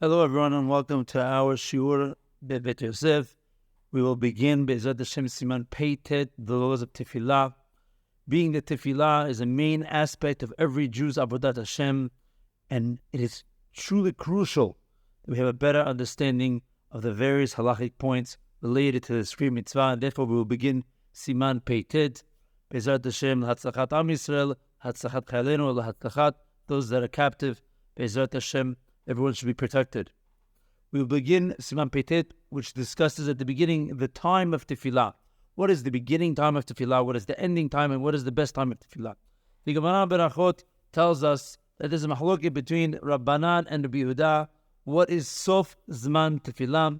Hello, everyone, and welcome to our Tur Bet Yosef. We will begin Bezat Hashem Siman Peitet, the laws of Tefila. Being that Tefila is a main aspect of every Jew's Avodat Hashem, and it is truly crucial that we have a better understanding of the various halachic points related to this free mitzvah. And therefore, we will begin Siman Peitet, Bezat Hashem, Hatzlachat Am Yisrael, Hatzlachat Chayalenu, Hatzlachat those that are captive, Bezat Hashem. Everyone should be protected. We will begin Siman Peitet, which discusses at the beginning the time of Tefillah. What is the beginning time of Tefillah? What is the ending time? And what is the best time of Tefillah? The Gemara Berachot tells us that there's a mahloket between Rabbanan and Rabbi Yehuda. What is Sof Zman Tefillah?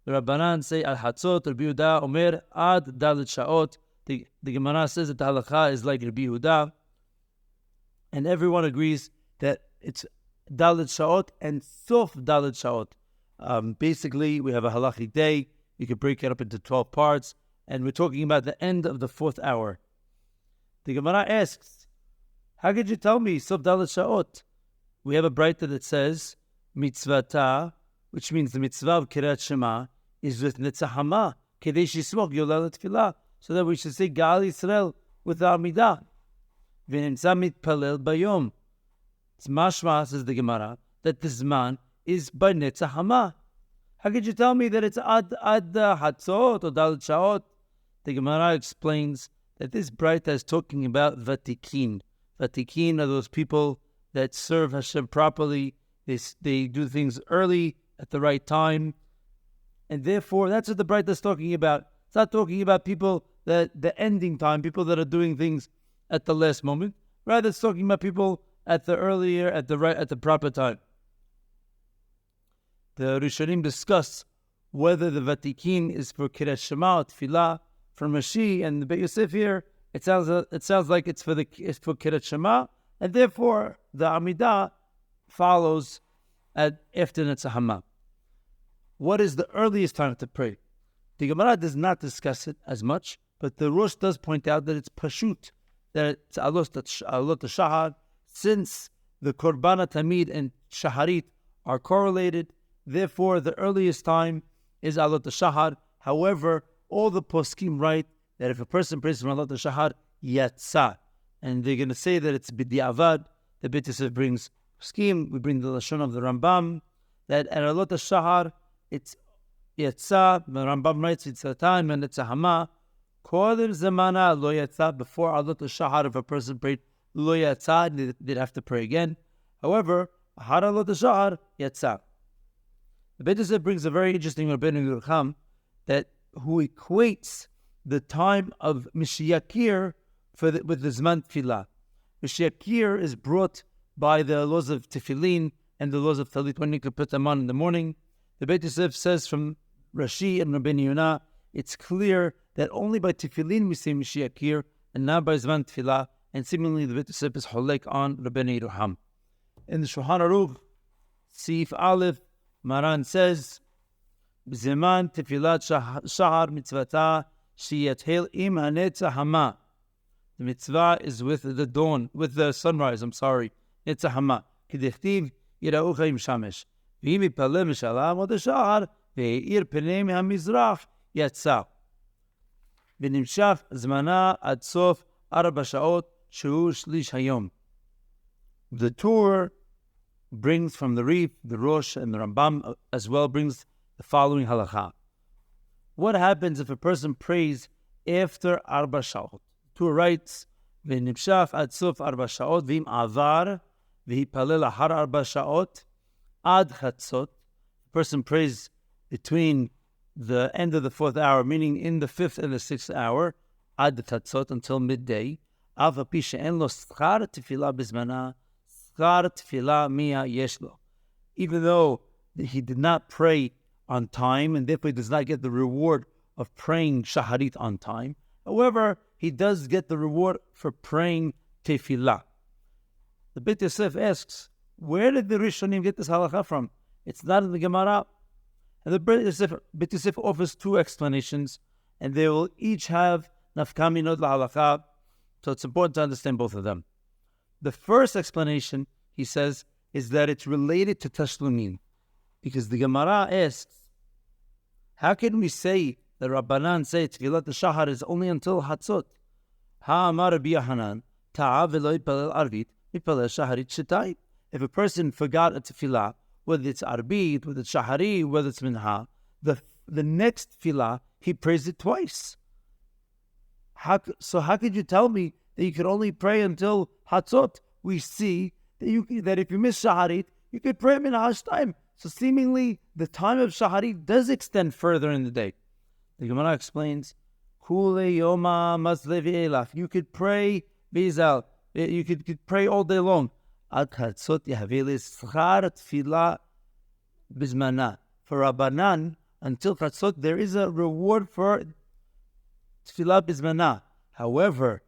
The Rabbanan say Al Hatzot, Rabbi Yehuda Omer Ad Dalet Shaot. The Gemara says that the halakha is like Rabbi Yehuda. And everyone agrees that it's Dalet Shaot and Sof Dalet Shaot. Basically, we have a halachic day. You can break it up into 12 parts. And we're talking about the end of the 4th hour. The Gemara asks, how could you tell me Sof Dalet Shaot? We have a braita that says, Mitzvata, which means the mitzvah of Kirat Shema, is with Netz Hama, Kedei Shismok Yolel Tefillah. So that we should say Gal Yisrael with the Amidah. V'nimtza mitpalel bayom. It's mashma, says the Gemara, that the Zman is by Netz Hama. How could you tell me that it's ad hatzot or dalet shaot? The Gemara explains that this braita is talking about vatikin. Vatikin are those people that serve Hashem properly. They do things early at the right time, and therefore that's what the braita is talking about. It's not talking about people that the ending time, people that are doing things at the last moment. Rather, it's talking about people at the proper time. The Rishonim discuss whether the Vatikin is for Kirat Shema or Tefillah. From Rashi and the Bet Yosef here, it sounds like it's for Kirat Shema, and therefore the Amidah follows after Netz Hama. What is the earliest time to pray? The Gemara does not discuss it as much, but the Rosh does point out that it's Pashut, that it's Alot Shahar, since the Korban Tamid and Shaharit are correlated. Therefore, the earliest time is Alot Shahar. However, all the poskim write that if a person prays from Alot Shahar, Yatsa. And they're going to say that it's B'di'avad. The Bet Yosef brings poskim. We bring the Lashon of the Rambam, that at Alot Shahar, it's Yatsa. The Rambam writes, it's a time and it's a Hama. Kodim Zamana Lo Yatsa. Before Alot Shahar, if a person prayed Lo Yatsa, they'd have to pray again. However, Ahar Alot Shahar, Yatsa. The Bet Yosef brings a very interesting rabbinic Chacham that who equates the time of Mishiyakir with the Zman Tefillah. Mishiyakir is brought by the laws of Tefillin and the laws of Talit when you can put them on in the morning. The Bet Yosef says from Rashi and Rabbeinu Yonah, it's clear that only by Tefillin we say Mishiyakir and not by Zman Tefillah, and seemingly the Bet Yosef is holek on Rabbeinu Yeruham. In the Shulchan Aruch, Sif Aleph, Maran says, B'zeman tefilat shahar mitzvata sheyathel im hanetz hama. The mitzvah is with the dawn, with the sunrise, Netz Hama. K'dechtiv yira'ucha im shamesh. V'im yipaleh mishala amod hashahar ve'ir penei mehamizrach yatsa. V'nimshach zmana ad sof 4 sha'ot shehu shlish hayom. The Tur brings from the Rif, the Rosh, and the Rambam as well brings the following halakha. What happens if a person prays after 4 sha'ot? Tur writes, V'nimshach ad sof 4 sha'ot v'im avar v'hipalel ahar 4 sha'ot ad chatzot. The person prays between the end of the 4th hour, meaning in the 5th and the 6th hour, ad chatzot, until midday. Av api she'en lo schar tefillah bizmana, even though he did not pray on time and therefore he does not get the reward of praying Shaharit on time. However, he does get the reward for praying Tefillah. The Bet Yosef asks, where did the Rishonim get this halakha from? It's not in the Gemara. And the Bet Yosef offers 2 explanations, and they will each have nafkaminot la-halakha, so it's important to understand both of them. The first explanation, he says, is that it's related to Tashlumin. Because the Gemara asks, how can we say that Rabbanan say Tefillat Shaharit is only until Hatzot? Ha'amar Rabbi Yochanan, ta'a v'lo yipalel arvit, yipalel shaharit shetayim. If a person forgot a tefillah, whether it's arbit, whether it's shaharit, whether it's minha, the next tefillah, he prays it twice. How could you tell me that you could only pray until Hatzot? We see that if you miss shaharit, you could pray minha time. So seemingly, the time of shaharit does extend further in the day. The Gemara explains, Kule yoma maslevi elaf. You could pray bizal. You could pray all day long. Ad chatzot yahaveli schar tefila bismana. For Rabbanan, until chatzot, there is a reward for tefila bismana. However,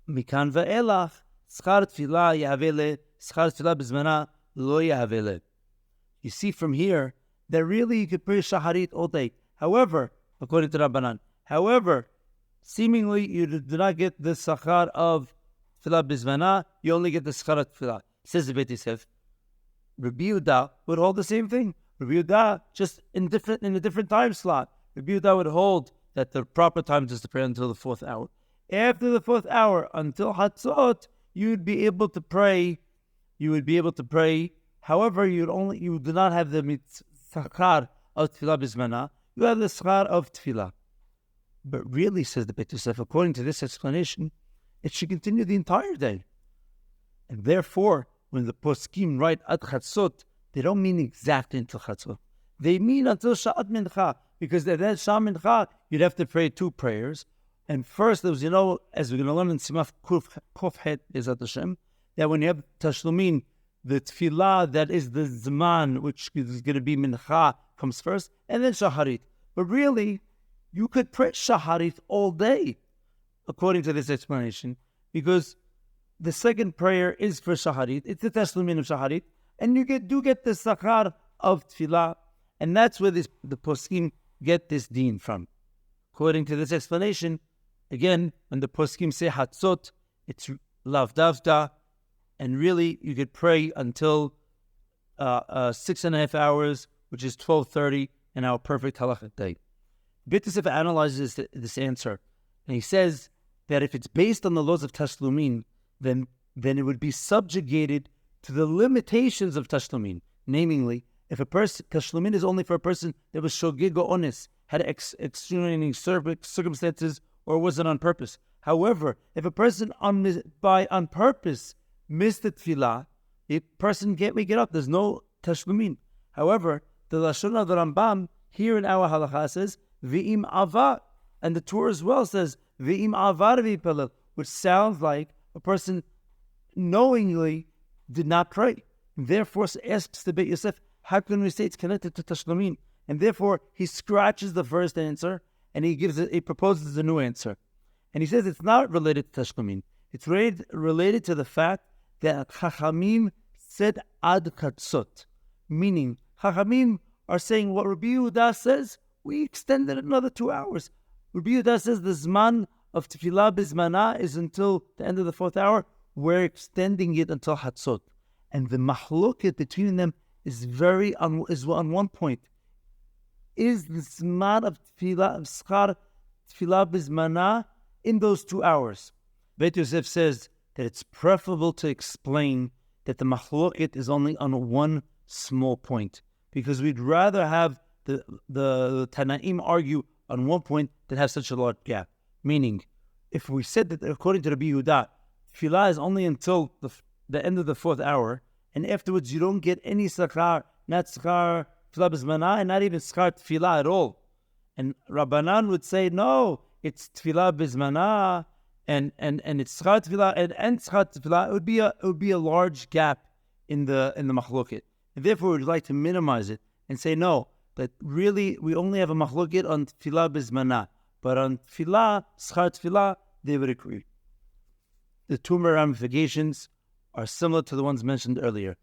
mikan ve'elaf schar tefila yahaveli schar tefila bismana lo yahaveli. You see from here that really you could pray shaharit all day. However, according to Rabbanan, seemingly you do not get the sachar of tefillah bizmana, you only get the sachar of tefillah. Says the Bet Yosef, Rabbi Yehuda would hold the same thing. Rabbi Yehuda just in a different time slot. Rabbi Yehuda would hold that the proper time is to pray until the 4th hour. After the 4th hour, until Hatzot, you would be able to pray. However, you do not have the sachar of tefillah bizmana. You have the sachar of tefillah. But really, says the Bet Yosef, according to this explanation, it should continue the entire day. And therefore, when the poskim write ad chatzot, they don't mean exactly until chatzot. They mean until sha'at mincha, because at that sha'at mincha, you'd have to pray 2 prayers. And first, there was, as we're going to learn in Simaf Kuf Het Ezat Hashem, that when you have tashlumin, the tefillah that is the zman, which is going to be mincha, comes first, and then shaharit. But really, you could pray shaharit all day, according to this explanation, because the second prayer is for shaharit. It's the tashlumin of shaharit, and you do get the sachar of tefillah, and that's where the poskim get this deen from. According to this explanation, again, when the poskim say hatzot, it's lavdavta, and really you could pray until 6.5 hours, which is 12:30 in our perfect halachic day. Bet Yosef analyzes this answer, and he says that if it's based on the laws of tashlumin, then it would be subjugated to the limitations of tashlumin. Namely, if a person, tashlumin is only for a person that was shogeg or onis, had extenuating circumstances, or wasn't on purpose. However, if a person on purpose missed the tefillah, a person can't make it up. There's no tashlumin. However, the Lashon of the Rambam here in our halacha says v'im avar, and the Torah as well says v'im avar v'ipalel, which sounds like a person knowingly did not pray. Therefore, asks the Bet Yosef, how can we say it's connected to tashlumin? And therefore, he scratches the first answer and he proposes a new answer. And he says it's not related to tashlumin. It's related to the fact that Chachamim said ad chatzot, meaning Chachamim are saying what Rabbi Yehuda says, we extended another 2 hours. Rabbi Yehuda says the zman of tefillah bizmana is until the end of the 4th hour. We're extending it until Hatzot. And the mahloket between them is on one point. Is the zman of tefillah, of schar tefillah bizmana in those 2 hours? Bet Yosef says that it's preferable to explain that the mahloket is only on one small point, because we'd rather have the Tanaim argue on one point than have such a large gap. Meaning, if we said that according to Rabbi Yehuda, tefillah is only until the end of the 4th hour, and afterwards you don't get any sachar, not sachar tefillah b'zmana, and not even sachar tefillah at all. And Rabbanan would say, no, it's tefillah b'zmana, and it's sachar tefillah and sachar tefillah. It would be a large gap in the machloket. And therefore, we'd like to minimize it and say, no, that really we only have a machloket on tefillah bizmana, but on tefillah, schar tefillah, they would agree. The 2 ramifications are similar to the ones mentioned earlier.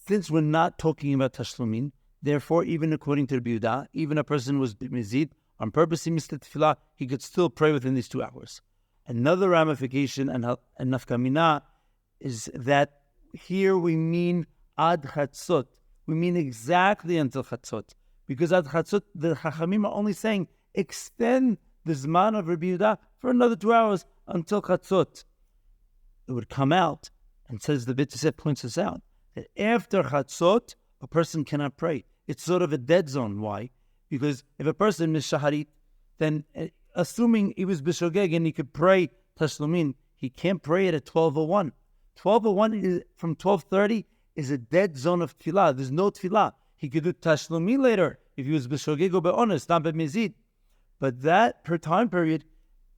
Since we're not talking about tashlumin, therefore, even according to Rabbi Yehuda, even a person was mizid, on purpose he missed the tefillah, he could still pray within these 2 hours. Another ramification and nafkamina is that here we mean ad chatzot. we mean exactly until Chatzot. Because at Chatzot, the Chachamim are only saying, extend the Zman of Rabbi Yehuda for another 2 hours until Chatzot. It would come out, and says the Bet Yosef points us out, that after Chatzot, a person cannot pray. It's sort of a dead zone. Why? Because if a person is Shaharit, then assuming he was B'Shogeg and he could pray Tashlumin, he can't pray it at 12:01. 12:01 is from 12:30 is a dead zone of Tefillah. There's no Tefillah. He could do Tashlumin later if he was B'Shogeg or Be'onest, not Be'mezid. But that per time period,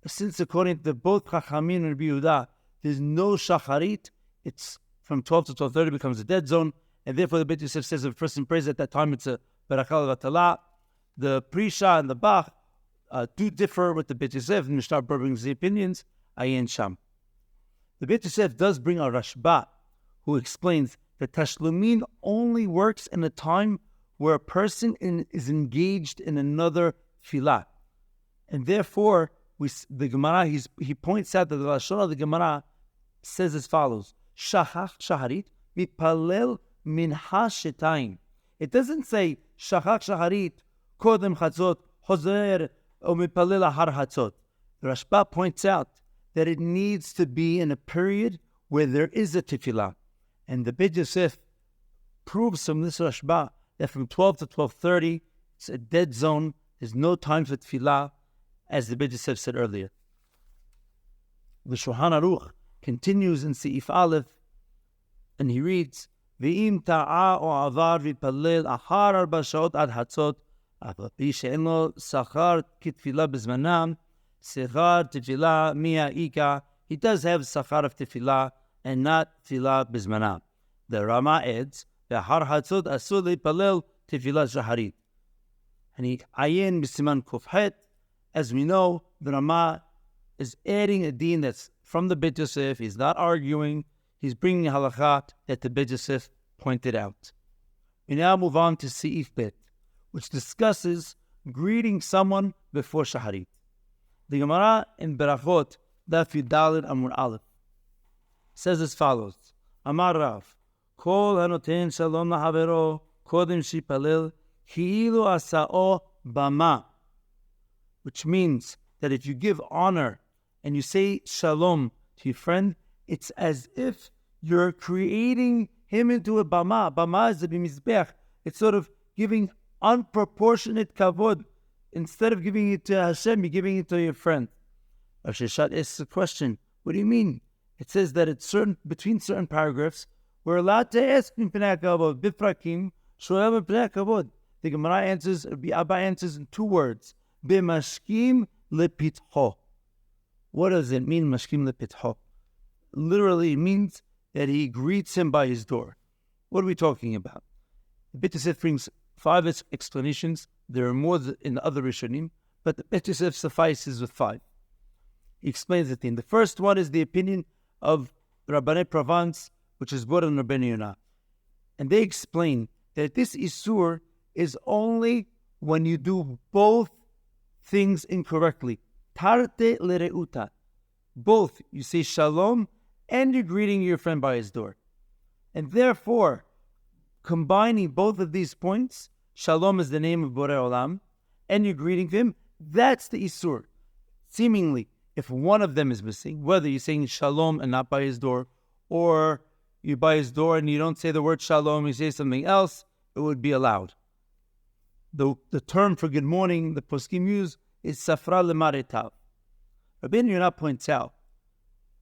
since according to both Chachamim and Rabbi Yehuda, there's no Shaharit, it's from 12 to 12:30 becomes a dead zone, and therefore the Bet Yosef says if a person prays at that time, it's a Berakal Vatala. The Prisha and the Bach do differ with the Bet Yosef, and Mishnah brings the opinions, Ayin Sham. The Bet Yosef does bring a Rashba, who explains that Tashlumin only works in a time where a person is engaged in another Tefillah. And therefore, the Gemara, he points out that the Lashon of the Gemara says as follows, Shaharit mipalel minha shetayim. It doesn't say Shaharit kodem chatzot hozer or mipalel ahar chatzot. The Rashba points out that it needs to be in a period where there is a tefillah. And the Bet Yosef proves from this Rashba that from 12 to 12:30, it's a dead zone. There's no time for tefillah, as the Bet Yosef said earlier. The Shulchan Aruch continues in Seif Aleph, and he reads, V'im ta'a o avar v'palel ahar 4 sha'ot ad hatzot, afi she'en lo shachar kitfila bezmanam, shachar tefila mi'a'ika. He does have shachar of tefila and not tefila bezmanam. The Rama adds, V'ahar hatzot asur le'palel tefila shaharit. And he ayin b'siman kufhet. As we know, the Rama is adding a deen that's from the Bet Yosef. He's not arguing. He's bringing a halakha that the Bet Yosef pointed out. We now move on to Seif Bet, which discusses greeting someone before Shaharit. The Gemara in Berachot, Daf Yudalid Amud Aleph, says as follows, Amar Rav, Kol hanoten shalom lahavero, kodem shipalel, ki'ilu asa'o bama. Which means that if you give honor and you say shalom to your friend, it's as if you're creating him into a bama. Bama is the bimizbech. It's sort of giving unproportionate kavod. Instead of giving it to Hashem, you're giving it to your friend. Rav Sheshet asks the question, what do you mean? It says that it's between certain paragraphs, we're allowed to ask mipnei kavod, bifrakim, shoel mipnei kavod. The Gemara answers, Rabbi Abba answers in 2 words. B'mashkim lepitho. What does it mean, mashkim lepitho? Literally, it means that he greets him by his door. What are we talking about? The Bet Yosef brings 5 explanations. There are more in the other Rishonim, but the Bet Yosef suffices with 5. He explains the thing. The first one is the opinion of Rabbanei Provence, which is brought in Rabbeinu Yonah. And they explain that this Isur is only when you do both things incorrectly. Tarte lereuta. Both, you say shalom and you're greeting your friend by his door. And therefore, combining both of these points, shalom is the name of Borei Olam, and you're greeting him, that's the Isur. Seemingly, if one of them is missing, whether you're saying shalom and not by his door, or you by his door and you don't say the word shalom, you say something else, it would be allowed. The term for good morning the poskim use is safra lemaretav. Rabbeinu Yonah points out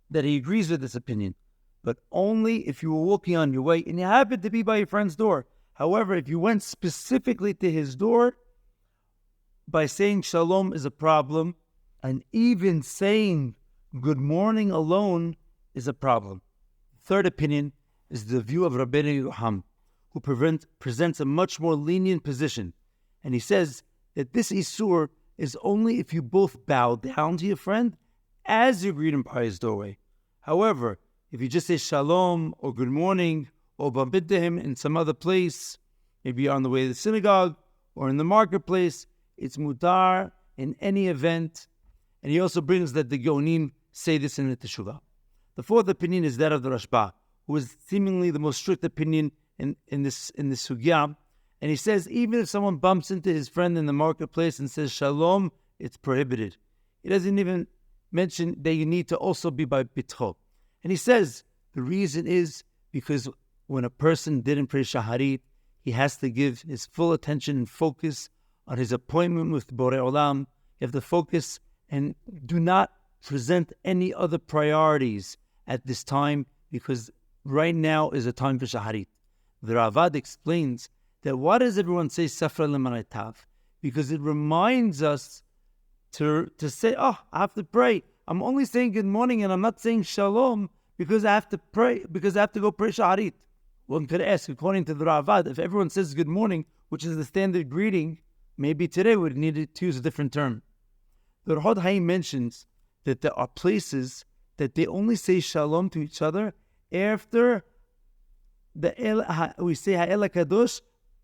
that he agrees with this opinion, but only if you were walking on your way and you happened to be by your friend's door. However, if you went specifically to his door, by saying shalom is a problem, and even saying good morning alone is a problem. Third opinion is the view of Rabbeinu Yoham, who presents a much more lenient position. And he says that this Isur is only if you both bow down to your friend as you greet him by his doorway. However, if you just say shalom or good morning or bump into him in some other place, maybe on the way to the synagogue or in the marketplace, it's mutar in any event. And he also brings that the Geonim say this in the Teshuvah. The fourth opinion is that of the Rashba, who is seemingly the most strict opinion in this sugya, and he says even if someone bumps into his friend in the marketplace and says shalom, it's prohibited. He doesn't even mention that you need to also be by bitcho. And he says the reason is because when a person didn't pray shaharit, he has to give his full attention and focus on his appointment with Borei Olam. You have to focus and do not present any other priorities at this time, because right now is a time for shaharit. The Ravad explains that why does everyone say Safra Lemanetav? Because it reminds us to say, I have to pray. I'm only saying good morning and I'm not saying shalom because I have to pray, because I have to go pray shaharit. One could ask, according to the Ravad, if everyone says good morning, which is the standard greeting, maybe today we need to use a different term. The Rehot Haim mentions that there are places that they only say shalom to each other after we say Ha'el HaKadosh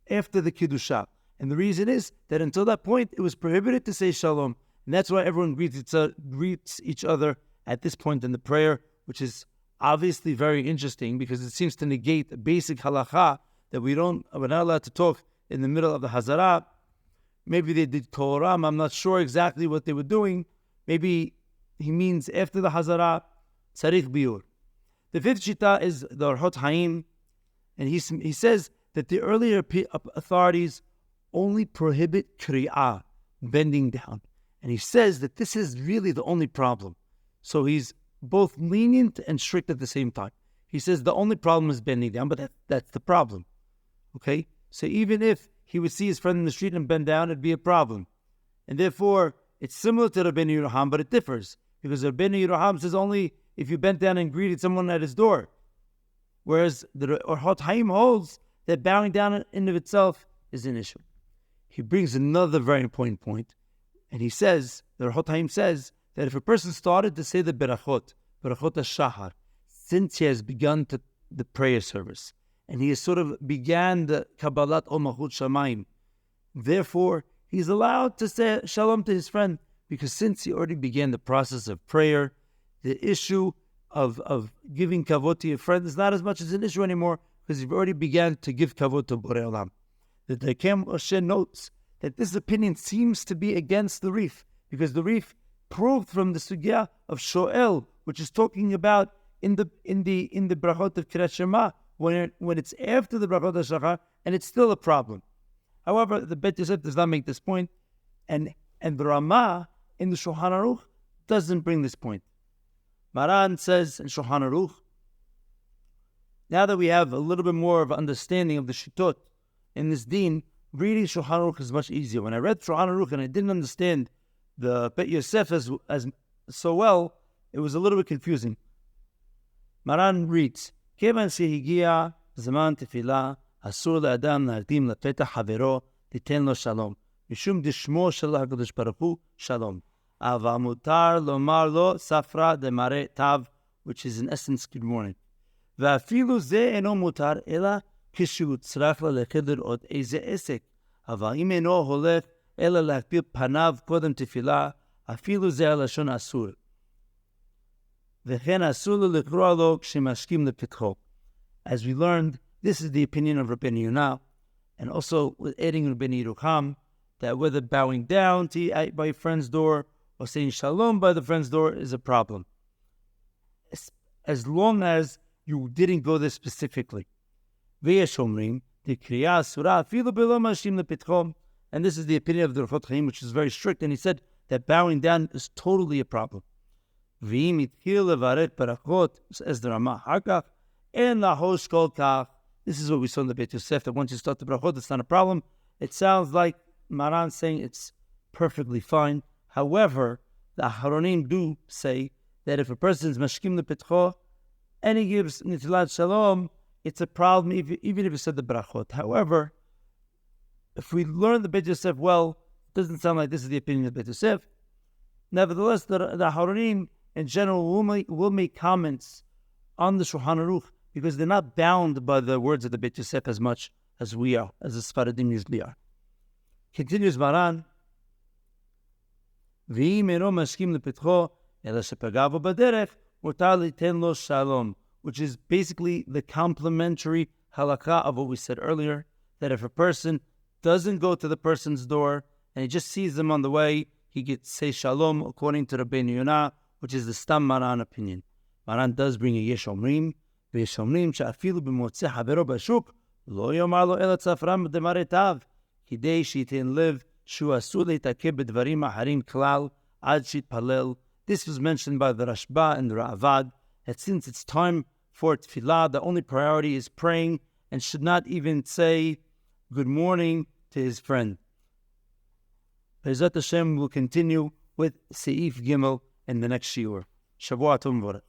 after the Kiddusha. And the reason is that until that point, it was prohibited to say shalom. And that's why everyone greets each other at this point in the prayer, which is obviously very interesting because it seems to negate a basic halakha that we're not allowed to talk in the middle of the Hazarah. Maybe they did Koram. I'm not sure exactly what they were doing. Maybe he means after the Hazarah, Tzarich Biur. The fifth shita is the Rehot Haim, and he says that the earlier authorities only prohibit Kriyah, bending down. And he says that this is really the only problem. So he's both lenient and strict at the same time. He says the only problem is bending down, but that's the problem. Okay? So even if he would see his friend in the street and bend down, it'd be a problem. And therefore, it's similar to Rabbeinu Yeruham, but it differs. Because Rabbeinu Yeruham says only if you bent down and greeted someone at his door. Whereas the Rehot Haim holds that bowing down in of itself is an issue. He brings another very important point. And he says, the Rehot Haim says, that if a person started to say the berachot shahar, since he has begun the prayer service, and he has sort of began the Kabbalat Ol Malchut Shamayim, therefore, he's allowed to say shalom to his friend, because since he already began the process of prayer, the issue of giving kavod to your friend is not as much as an issue anymore, because you've already began to give kavod to Borei Olam. The Dekem Oshe notes that this opinion seems to be against the Rif, because the Rif proved from the sugya of Shoel, which is talking about in the brachot of Kirat Shema, when it's after the brachot of Shachar, and it's still a problem. However, the Bet Yosef does not make this point, and the Ramah in the Shulchan Aruch doesn't bring this point. Maran says in Shulchan Aruch, now that we have a little bit more of understanding of the Shittot in this deen, reading Shulchan Aruch is much easier. When I read Shulchan Aruch and I didn't understand the Bet Yosef as so well, it was a little bit confusing. Maran reads, Kevan shehigia zaman tefila asur le'adam na'ardim lepetach havero titen lo shalom mishum dishmo shel HaKadosh Baruch Hu shalom ava mutar lomar lo safra de mare tav, which is in essence good morning. Ve'afilu ze eno mutar ela kishu tzrach lelechid od eze esek ava im eno holech ela להקפיל פניו קודם תפילה, אפילו זה הלשון אסור. וכן אסור לו לקרוא לו כשמשכים לפתחו. As we learned, this is the opinion of Rabbeinu Yonah, and also with adding Rabbeinu Yeruham, that whether bowing down by a friend's door or saying shalom by the friend's door is a problem, as long as you didn't go there specifically. ויש אומרים, דקריאה אסורה אפילו בלא משכים לפתחו. And this is the opinion of the Rehot Haim, which is very strict. And he said that bowing down is totally a problem. As the Ramah, this is what we saw in the Bet Yosef, that once you start the brachot, it's not a problem. It sounds like Maran saying it's perfectly fine. However, the Aharonim do say that if a person is mashkim lepetcho and he gives nitilat shalom, it's a problem even if he said the brachot. However, if we learn the Bet Yosef well, it doesn't sound like this is the opinion of Bet Yosef. Nevertheless, the Aharonim in general will make comments on the Shulchan Aruch because they're not bound by the words of the Bet Yosef as much as we are, as the Sfaradim usually are. Continues Maran, V'im eno mashkim lepetcho ela shepagav b'derech mutar liten lo shalom, which is basically the complementary halakha of what we said earlier, that if a person doesn't go to the person's door and he just sees them on the way, he gets say shalom according to Rabbeinu Yonah, which is the Stam Maran opinion. Maran does bring a yesh omrim, v'yesh omrim she'afilu b'motzeh havero b'shuk lo yomar lo ela tzafram b'demare tav kidei she'iten live shu asu le'takeh b'dvarim aharim klal ad she'itpalel. This was mentioned by the Rashba and the Ra'avad, that since it's time for Tefillah, the only priority is praying and should not even say good morning to his friend. Be'ezrat Hashem will continue with Seif Gimel in the next shiur. Shavua Tov Mevorach.